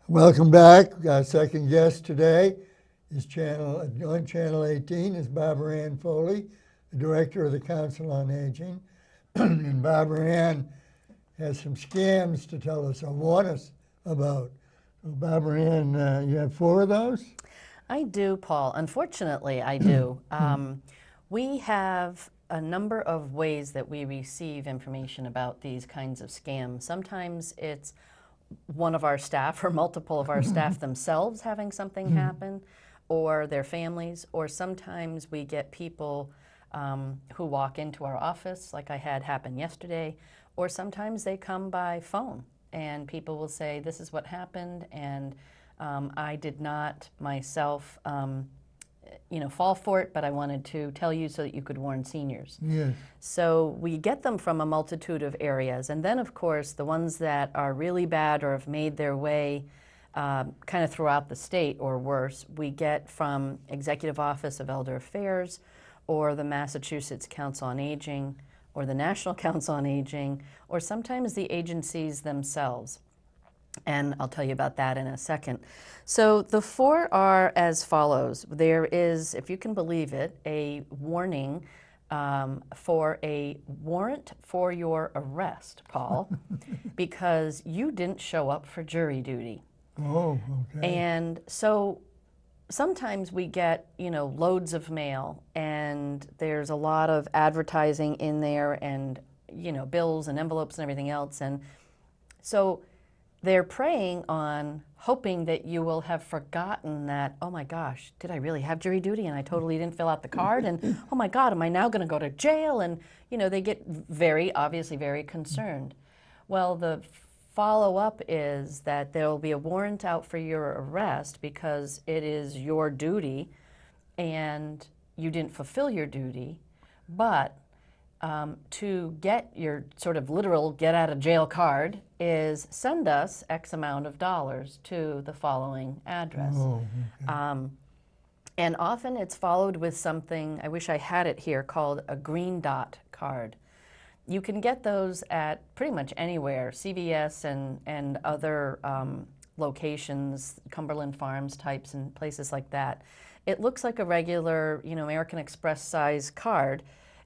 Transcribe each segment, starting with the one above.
Welcome back. Our second guest today is on Channel 18 is Barbara Ann Foley, the Director of the Council on Aging. And Barbara Ann has some scams to tell us or warn us about. So Barbara Ann, you have four of those? I do, Paul. Unfortunately, I do. We have a number of ways that we receive information about these kinds of scams. Sometimes it's one of our staff or multiple of our staff themselves having something happen, or their families, or sometimes we get people who walk into our office, like I had happen yesterday, or sometimes they come by phone and people will say, this is what happened, and I did not myself fall for it, but I wanted to tell you so that you could warn seniors. Yes. So we get them from a multitude of areas. And then, of course, the ones that are really bad or have made their way kind of throughout the state or worse, we get from Executive Office of Elder Affairs or the Massachusetts Council on Aging or the National Council on Aging, or sometimes the agencies themselves. And I'll tell you about that in a second. So the four are as follows. There is, if you can believe it, a warning for a warrant for your arrest, Paul, because you didn't show up for jury duty. Oh, okay. And so sometimes we get, loads of mail, and there's a lot of advertising in there, and, bills and envelopes and everything else. And so they're preying on hoping that you will have forgotten that, oh my gosh, did I really have jury duty and I totally didn't fill out the card? And oh my God, am I now going to go to jail? And, they get obviously very concerned. Well, the follow-up is that there will be a warrant out for your arrest because it is your duty and you didn't fulfill your duty, but to get your sort of literal get out of jail card is send us X amount of dollars to the following address. Oh, okay. And often it's followed with something, I wish I had it here, called a green dot card. You can get those at pretty much anywhere, CVS and other locations, Cumberland Farms types and places like that. It looks like a regular, American Express size card,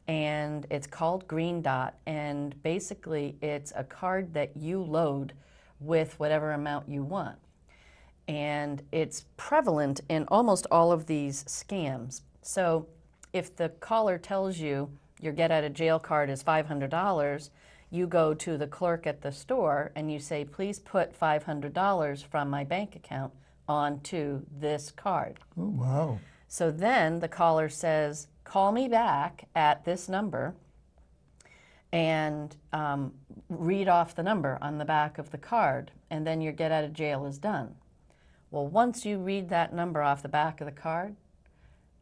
and it's called Green Dot, and basically it's a card that you load with whatever amount you want. And it's prevalent in almost all of these scams. So if the caller tells you your get out of jail card is $500, you go to the clerk at the store and you say, please put $500 from my bank account onto this card. Oh, wow. So then the caller says, call me back at this number and read off the number on the back of the card, and then your get out of jail is done. Well, once you read that number off the back of the card,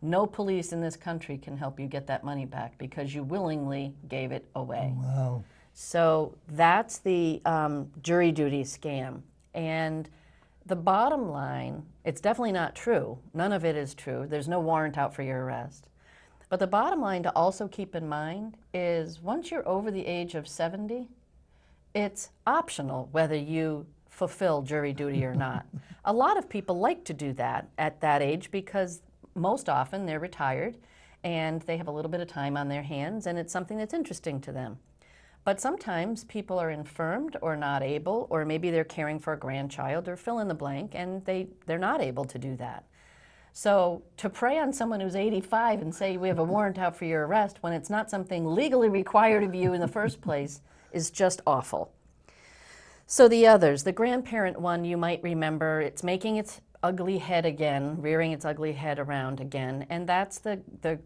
no police in this country can help you get that money back because you willingly gave it away. Oh, wow. So that's the jury duty scam. And the bottom line, it's definitely not true. None of it is true. There's no warrant out for your arrest. But the bottom line to also keep in mind is once you're over the age of 70, it's optional whether you fulfill jury duty or not. A lot of people like to do that at that age because most often they're retired and they have a little bit of time on their hands and it's something that's interesting to them. But sometimes people are infirmed or not able, or maybe they're caring for a grandchild or fill in the blank, and they're not able to do that. So to prey on someone who's 85 and say we have a warrant out for your arrest when it's not something legally required of you in the first place is just awful. So the others, the grandparent one, you might remember, it's making its ugly head again, rearing its ugly head around again, and that's the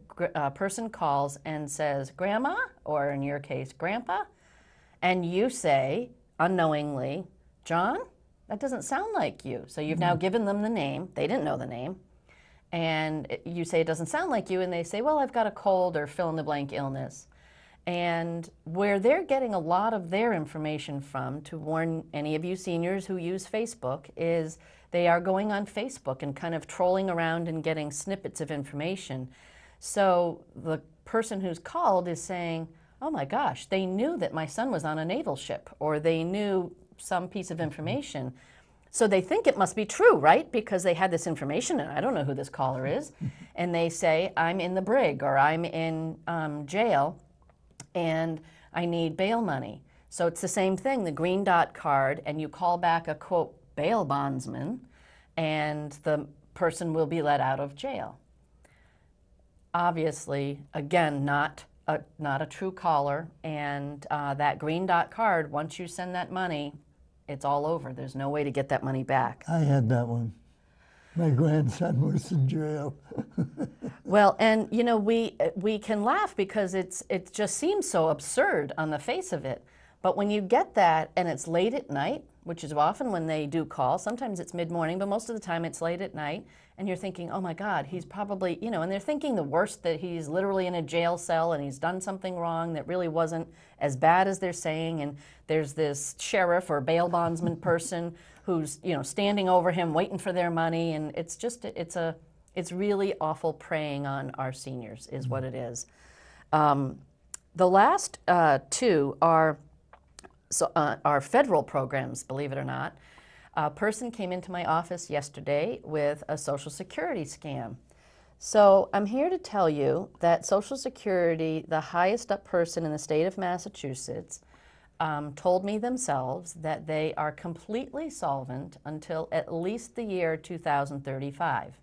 person calls and says, Grandma, or in your case, Grandpa, and you say, unknowingly, John, that doesn't sound like you. So you've now given them the name. They didn't know the name. And you say it doesn't sound like you, and they say, well, I've got a cold or fill in the blank illness. And where they're getting a lot of their information from, to warn any of you seniors who use Facebook, is they are going on Facebook and kind of trolling around and getting snippets of information. So the person who's called is saying, oh my gosh, they knew that my son was on a naval ship, or they knew some piece of information. So they think it must be true, right? Because they had this information, and I don't know who this caller is. And they say, I'm in the brig, or I'm in jail, and I need bail money. So it's the same thing, the green dot card, and you call back a, quote, bail bondsman, and the person will be let out of jail. Obviously, again, not a true caller, and that green dot card, once you send that money, it's all over. There's no way to get that money back. I had that one. My grandson was in jail. Well, and you know, we can laugh because it just seems so absurd on the face of it. But when you get that and it's late at night, which is often when they do call, sometimes it's mid-morning, but most of the time it's late at night, and you're thinking, oh my God, he's probably, you know, and they're thinking the worst, that he's literally in a jail cell and he's done something wrong that really wasn't as bad as they're saying, and there's this sheriff or bail bondsman person who's, you know, standing over him waiting for their money, and it's just, it's really awful preying on our seniors is what it is. The last two are federal programs, believe it or not. A person came into my office yesterday with a Social Security scam. So I'm here to tell you that Social Security, the highest up person in the state of Massachusetts, told me themselves that they are completely solvent until at least the year 2035.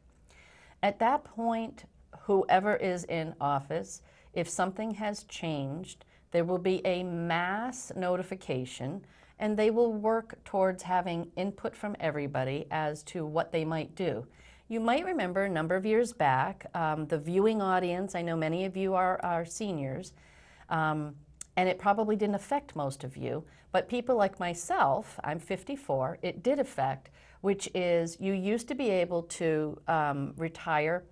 At that point, whoever is in office, if something has changed, there will be a mass notification, and they will work towards having input from everybody as to what they might do. You might remember a number of years back, the viewing audience, I know many of you are seniors, and it probably didn't affect most of you, but people like myself, I'm 54, it did affect, which is you used to be able to retire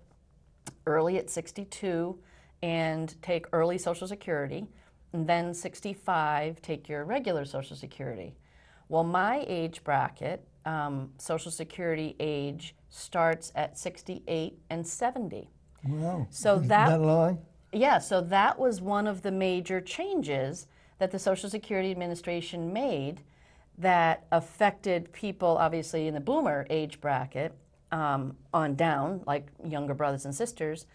early at 62 and take early Social Security, and then 65, take your regular Social Security. Well, my age bracket, Social Security age starts at 68 and 70. Wow, So is that long? Yeah, so that was one of the major changes that the Social Security Administration made that affected people, obviously, in the boomer age bracket on down, like younger brothers and sisters,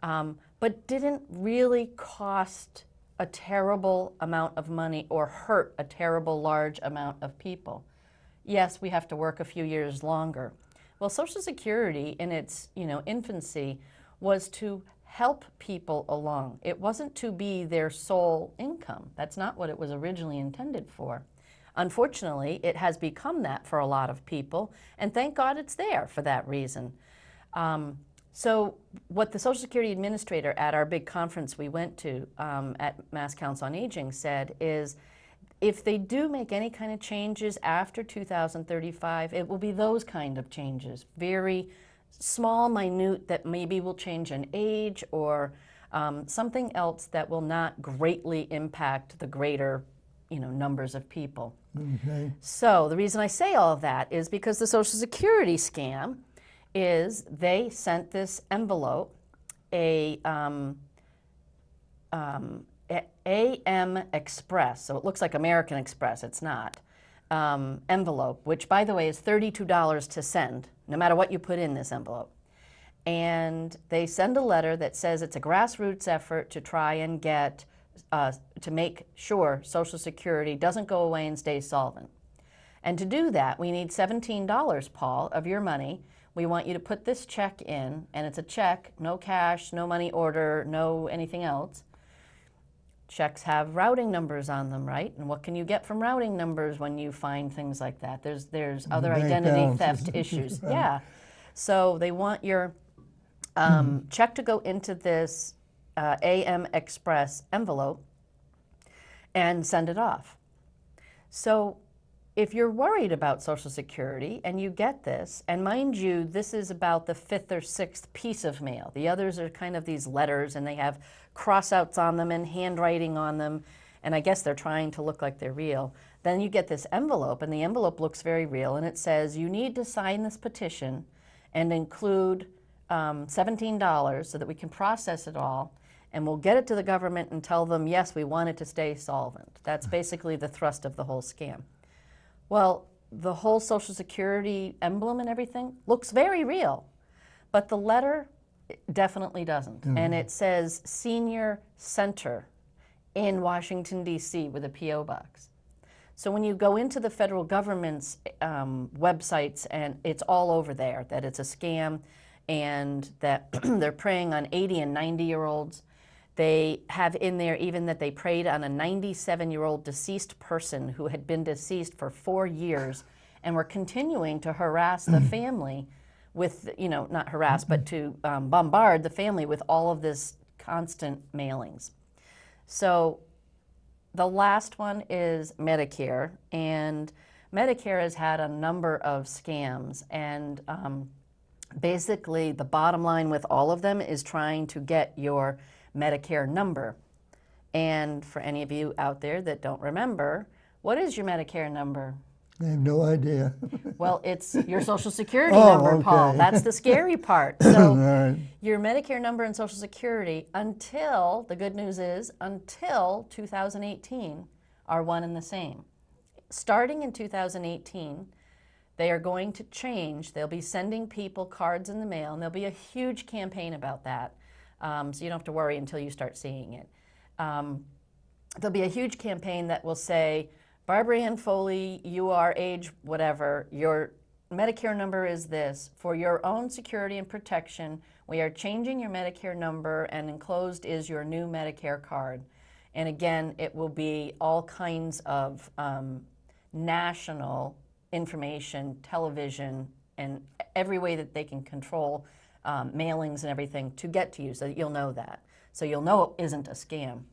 but didn't really cost a terrible amount of money or hurt a terrible large amount of people. Yes, we have to work a few years longer. Well, Social Security in its infancy was to help people along. It wasn't to be their sole income. That's not what it was originally intended for. Unfortunately, it has become that for a lot of people, and thank God it's there for that reason. So what the Social Security Administrator at our big conference we went to at Mass Council on Aging said is, if they do make any kind of changes after 2035, it will be those kind of changes, very small, minute, that maybe will change an age or something else that will not greatly impact the greater numbers of people. Okay. So the reason I say all of that is because the Social Security scam is they sent this envelope, AM Express, so it looks like American Express, it's not, envelope, which by the way is $32 to send, no matter what you put in this envelope. And they send a letter that says it's a grassroots effort to try and get, to make sure Social Security doesn't go away and stay solvent. And to do that, we need $17, Paul, of your money. We want you to put this check in, and it's a check, no cash, no money order, no anything else. Checks have routing numbers on them, right? And what can you get from routing numbers when you find things like that? There's other identity theft issues. Right. Yeah. So they want your check to go into this AM Express envelope and send it off. So if you're worried about Social Security and you get this, and mind you, this is about the 5th or 6th piece of mail. The others are kind of these letters, and they have crossouts on them and handwriting on them, and I guess they're trying to look like they're real. Then you get this envelope, and the envelope looks very real, and it says you need to sign this petition and include $17 so that we can process it all, and we'll get it to the government and tell them, yes, we want it to stay solvent. That's basically the thrust of the whole scam. Well, the whole Social Security emblem and everything looks very real, but the letter definitely doesn't. And it says Senior Center in Washington, D.C. with a P.O. box. So when you go into the federal government's websites, and it's all over there, that it's a scam and that they're preying on 80 and 90-year-olds. They have in there even that they preyed on a 97-year-old deceased person who had been deceased for 4 years and were continuing to harass the family with, you know, not harass, but to bombard the family with all of this constant mailings. So the last one is Medicare, and Medicare has had a number of scams, and basically the bottom line with all of them is trying to get your Medicare number. And for any of you out there that don't remember, what is your Medicare number? I have no idea. Well, it's your Social Security number, okay. Paul. That's the scary part. So right. your Medicare number and Social Security, until, the good news is, until 2018, are one and the same. Starting in 2018, they are going to change. They'll be sending people cards in the mail, and there'll be a huge campaign about that. So you don't have to worry until you start seeing it. There'll be a huge campaign that will say, Barbara Ann Foley, you are age whatever, your Medicare number is this. For your own security and protection, we are changing your Medicare number, and enclosed is your new Medicare card. And again, it will be all kinds of national information, television, and every way that they can control mailings and everything to get to you, so that you'll know that. So you'll know it isn't a scam.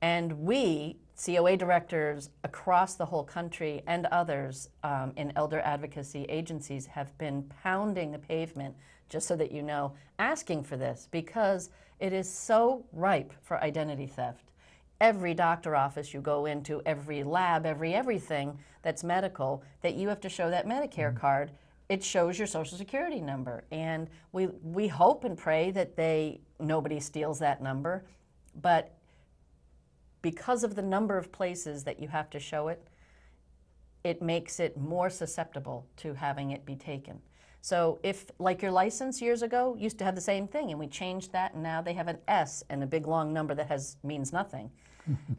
And we, COA directors across the whole country and others in elder advocacy agencies, have been pounding the pavement, just so that you know, asking for this, because it is so ripe for identity theft. Every doctor office you go into, every lab, everything that's medical, that you have to show that Medicare card, it shows your Social Security number. And we hope and pray that nobody steals that number, but because of the number of places that you have to show it, it makes it more susceptible to having it be taken. So if, like your license years ago, used to have the same thing, and we changed that, and now they have an S and a big long number that means nothing.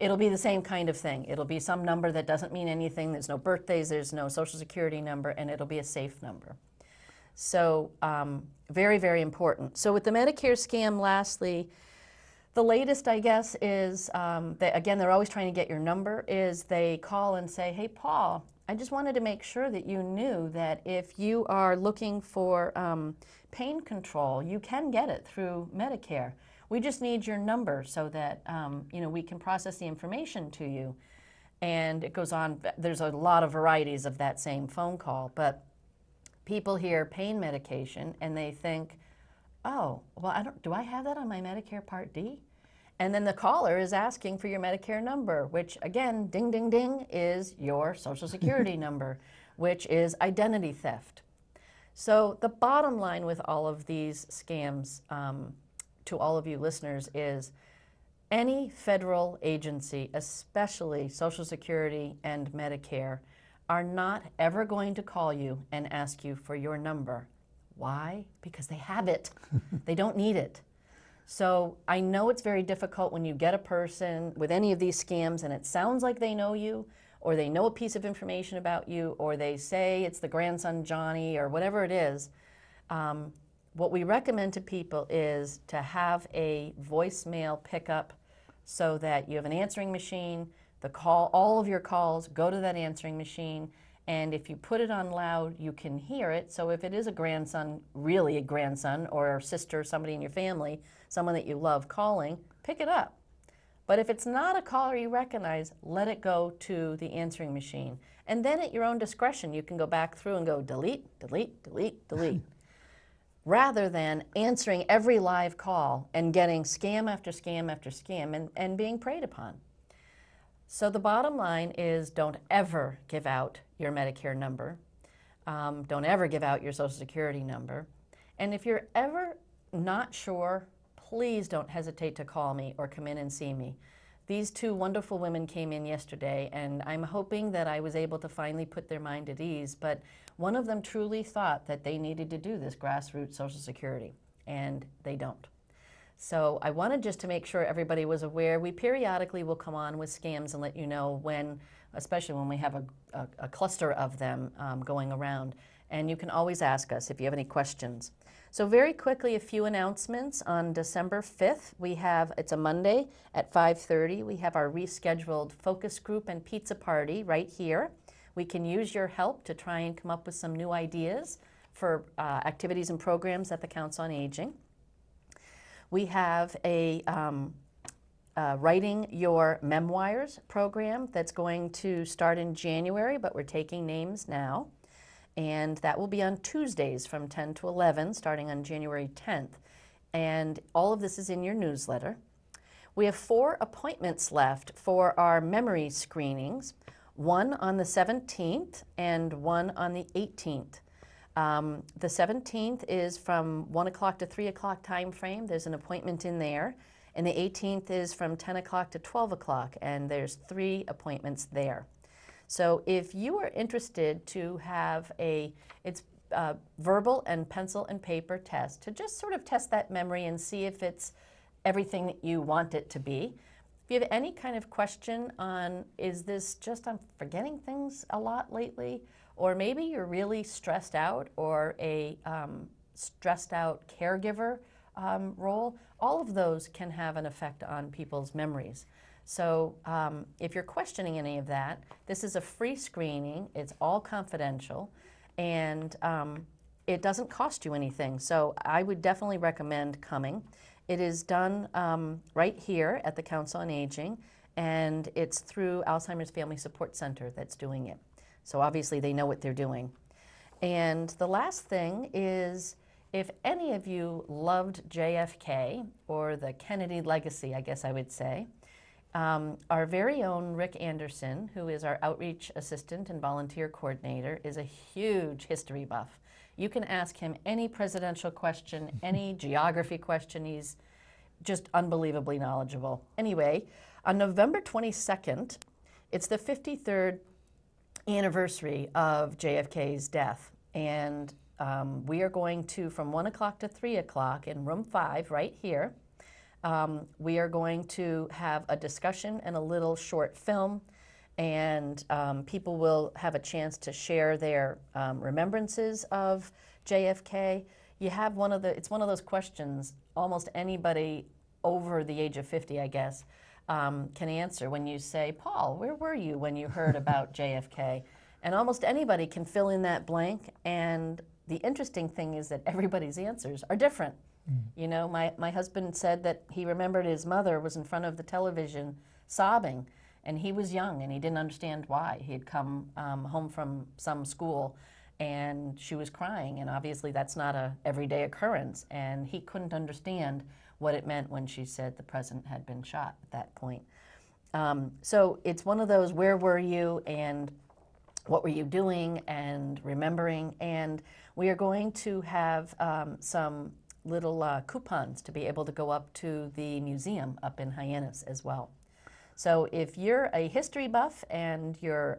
It'll be the same kind of thing. It'll be some number that doesn't mean anything. There's no birthdays, there's no Social Security number, and it'll be a safe number. So very, very important. So with the Medicare scam, lastly, the latest, I guess, is, again, they're always trying to get your number, is they call and say, hey, Paul, I just wanted to make sure that you knew that if you are looking for pain control, you can get it through Medicare. We just need your number so that you know, we can process the information to you. And it goes on. There's a lot of varieties of that same phone call, but people hear pain medication and they think, oh, well, do I have that on my Medicare Part D? And then the caller is asking for your Medicare number, which again, ding, ding, ding, is your Social Security number, which is identity theft. So the bottom line with all of these scams, to all of you listeners, is any federal agency, especially Social Security and Medicare, are not ever going to call you and ask you for your number. Why? Because they have it. They don't need it. So I know it's very difficult when you get a person with any of these scams and it sounds like they know you, or they know a piece of information about you, or they say it's the grandson Johnny, or whatever it is. What we recommend to people is to have a voicemail pickup so that you have an answering machine, all of your calls go to that answering machine, and if you put it on loud, you can hear it. So if it is a grandson, really a grandson, or a sister, somebody in your family, someone that you love calling, pick it up. But if it's not a caller you recognize, let it go to the answering machine. And then at your own discretion, you can go back through and go delete, delete, delete, delete. Rather than answering every live call and getting scam after scam after scam and being preyed upon. So the bottom line is, don't ever give out your Medicare number. Don't ever give out your Social Security number. And if you're ever not sure, please don't hesitate to call me or come in and see me. these two wonderful women came in yesterday, and I'm hoping that I was able to finally put their mind at ease, but one of them truly thought that they needed to do this grassroots Social Security, and they don't. So I wanted just to make sure everybody was aware. We periodically will come on with scams and let you know when, especially when we have a cluster of them going around. And you can always ask us if you have any questions. So very quickly, a few announcements. On December 5th, it's a Monday at 5:30, we have our rescheduled focus group and pizza party right here. We can use your help to try and come up with some new ideas for activities and programs at the Council on Aging. We have a Writing Your Memoirs program that's going to start in January, but we're taking names now. And that will be on Tuesdays from 10 to 11, starting on January 10th. And all of this is in your newsletter. We have 4 appointments left for our memory screenings, one on the 17th and one on the 18th. The 17th is from 1 o'clock to 3 o'clock time frame. There's an appointment in there. And the 18th is from 10 o'clock to 12 o'clock, and there's 3 appointments there. So if you are interested to have it's verbal and pencil and paper test to just sort of test that memory and see if it's everything that you want it to be. If you have any kind of question on, is this just I'm forgetting things a lot lately, or maybe you're really stressed out or a stressed out caregiver role, all of those can have an effect on people's memories. So if you're questioning any of that, this is a free screening. It's all confidential, and it doesn't cost you anything. So I would definitely recommend coming. It is done right here at the Council on Aging, and it's through Alzheimer's Family Support Center that's doing it. So obviously they know what they're doing. And the last thing is, if any of you loved JFK, or the Kennedy legacy, I guess I would say, our very own Rick Anderson, who is our outreach assistant and volunteer coordinator, is a huge history buff. You can ask him any presidential question, any geography question. He's just unbelievably knowledgeable. Anyway, on November 22nd, it's the 53rd anniversary of JFK's death. And we are going to, from 1 o'clock to 3 o'clock in room 5 right here, we are going to have a discussion and a little short film, and people will have a chance to share their remembrances of JFK. You have it's one of those questions almost anybody over the age of 50, I guess, can answer when you say, Paul, where were you when you heard about JFK? And almost anybody can fill in that blank, and the interesting thing is that everybody's answers are different. You know, my husband said that he remembered his mother was in front of the television sobbing, and he was young and he didn't understand why. He had come home from some school and she was crying, and obviously that's not a everyday occurrence, and he couldn't understand what it meant when she said the president had been shot at that point. So it's one of those, where were you and what were you doing and remembering, and we are going to have some little coupons to be able to go up to the museum up in Hyannis as well. So if you're a history buff and you're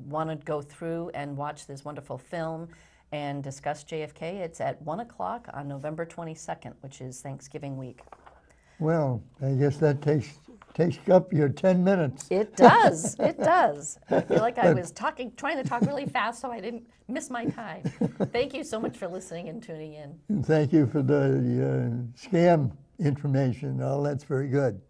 want to go through and watch this wonderful film and discuss JFK, it's at 1 o'clock on November 22nd, which is Thanksgiving week. Well, I guess that takes up your 10 minutes. It does. It does. I feel like I was trying to talk really fast so I didn't miss my time. Thank you so much for listening and tuning in. And thank you for the scam information. Oh, that's very good.